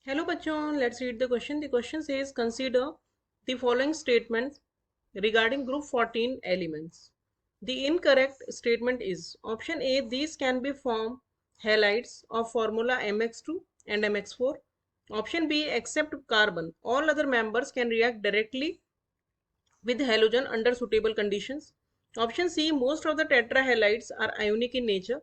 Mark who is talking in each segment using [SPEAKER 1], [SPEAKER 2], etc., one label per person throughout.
[SPEAKER 1] Hello bachon, let's read the question. The question says consider the following statements regarding group 14 elements. The incorrect statement is option A, these can be formed halides of formula mx2 and mx4. Option B, except carbon, all other members can react directly with halogen under suitable conditions. Option C, most of the tetrahalides are ionic in nature.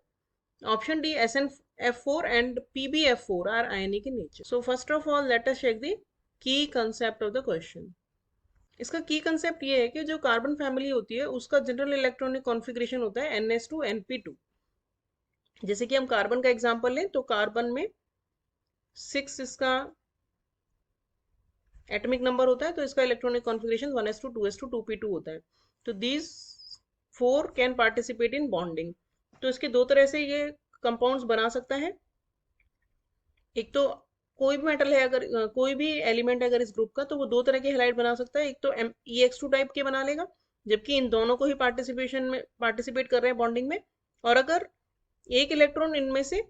[SPEAKER 1] Option D, SnF4 and PbF4 are ionic in nature. So first of all, let us check the key concept of the question. इसका की concept ये है कि जो carbon family होती है उसका general electronic configuration होता है NS2 NP2। जैसे कि हम कार्बन का एग्जांपल लें तो कार्बन में 6 इसका एटॉमिक नंबर होता है, तो इसका electronic configuration 1s2 2s2 2p2 होता है। तो these 4 can participate in bonding. तो इसके दो तरह से ये कंपाउंड्स बना सकता है। एक तो कोई भी मेटल है, अगर कोई भी एलिमेंट है अगर इस ग्रुप का, तो वो दो तरह के हेलाइड बना सकता है। एक तो EX2 टाइप के बना लेगा, जबकि इन दोनों को ही पार्टिसिपेट कर रहे हैं बॉन्डिंग में। और अगर एक इलेक्ट्रॉन इनमें से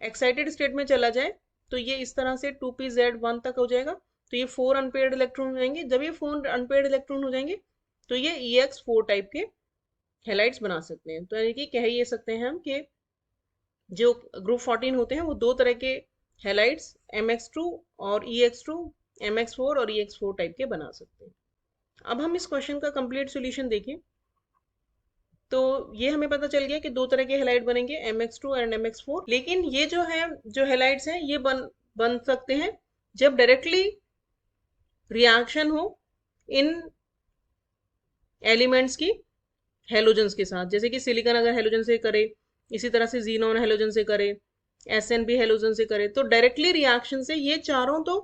[SPEAKER 1] एक्साइटेड स्टेट में चला जाए तो ये इस तरह से 2pz1 तक हो जाएगा। तो ये 4 अनपेयर्ड इलेक्ट्रॉन हो जाएंगे। जब ये 4 अनपेयर्ड इलेक्ट्रॉन हो जाएंगे तो ये EX4 टाइप के हेलाइड्स बना सकते हैं। तो यानी कि कह ये सकते हैं हम कि जो ग्रुप 14 होते हैं वो दो तरह के हेलाइड्स MX2 और EX2, MX4 और EX4 टाइप के बना सकते हैं। अब हम इस क्वेश्चन का कंप्लीट सॉल्यूशन देखें तो ये हमें पता चल गया कि दो तरह के हेलाइड बनेंगे MX2 एंड MX4। लेकिन ये जो हेलाइड्स हैं ये बन सकते हैं जब डायरेक्टली रिएक्शन हो इन एलिमेंट्स की हेलोजन्स के साथ। जैसे कि सिलिकॉन अगर हेलोजन से करे, इसी तरह से जीनोन हेलोजन से करे, SN भी हेलोजन से करे, तो डायरेक्टली रिएक्शन से ये चारों तो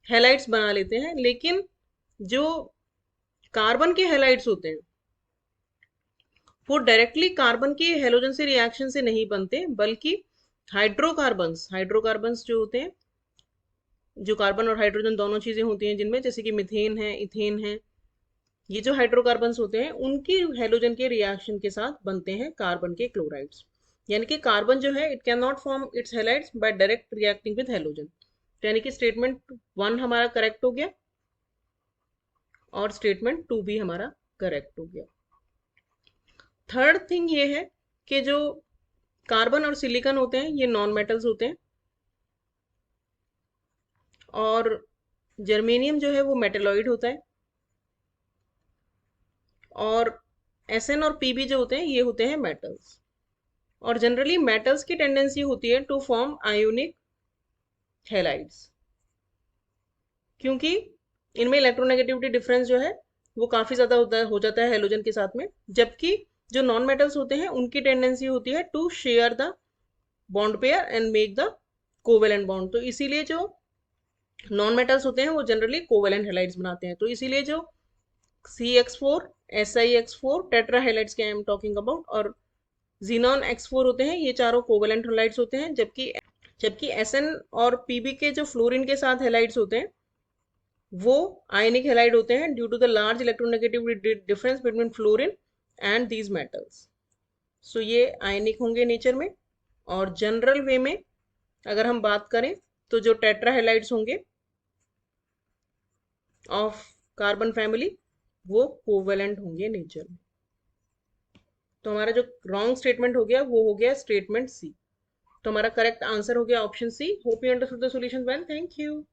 [SPEAKER 1] हेलाइड्स बना लेते हैं। लेकिन जो कार्बन के हेलाइड्स होते हैं वो डायरेक्टली कार्बन की हेलोजन से रिएक्शन से नहीं बनते, बल्कि हाइड्रोकार्बन्स जो होते हैं, जो कार्बन और हाइड्रोजन दोनों चीजें होती हैं जिनमें, जैसे कि मिथेन है, इथेन है, ये जो हाइड्रोकार्बन्स होते हैं उनकी हेलोजन के रिएक्शन के साथ बनते हैं कार्बन के क्लोराइड्स। यानी कि कार्बन जो है it can not form its halides by direct reacting with halogen. तो यानी कि स्टेटमेंट 1 हमारा करेक्ट हो गया और स्टेटमेंट 2 भी हमारा करेक्ट हो गया। थर्ड थिंग ये है कि जो कार्बन और सिलिकॉन होते हैं ये नॉन मेटल्स होते हैं, और जर्मेनियम जो है वो मेटेलॉइड होता है, और SN और PB जो होते हैं ये होते हैं मेटल्स। और जनरली मेटल्स की टेंडेंसी होती है टू फॉर्म आयोनिक हेलाइड्स, क्योंकि इनमें इलेक्ट्रोनेगेटिविटी डिफरेंस जो है वो काफी ज्यादा हो जाता है हेलोजन के साथ में। जबकि जो नॉन मेटल्स होते हैं उनकी टेंडेंसी होती है to share the bond pair and make the covalent bond. तो इसीलिए जो नॉन मेटल्स होते हैं वो जनरली कोवेलेंट हेलाइड्स बनाते हैं। तो इसीलिए जो CX4, SiX4 टेट्रा हेलाइड्स के आई एम टॉकिंग अबाउट, और जीनॉन X4 होते हैं, ये चारों कोवेलेंट हेलाइड्स होते हैं। जबकि SN और PB के जो फ्लोरीन के साथ हेलाइड्स होते हैं वो आयनिक हेलाइड होते हैं due to the large electronegativity difference between fluorine and these metals. So ये आयनिक होंगे नेचर में। और जनरल वे में अगर हम बात करें तो जो टेट्रा हेलाइड्स होंगे ऑफ कार्बन फैमिली वो कोवेलेंट होंगे नेचर में। तो हमारा जो रॉन्ग स्टेटमेंट हो गया वो हो गया स्टेटमेंट C। तो हमारा करेक्ट आंसर हो गया option C। Hope you understood the solution well. Thank you.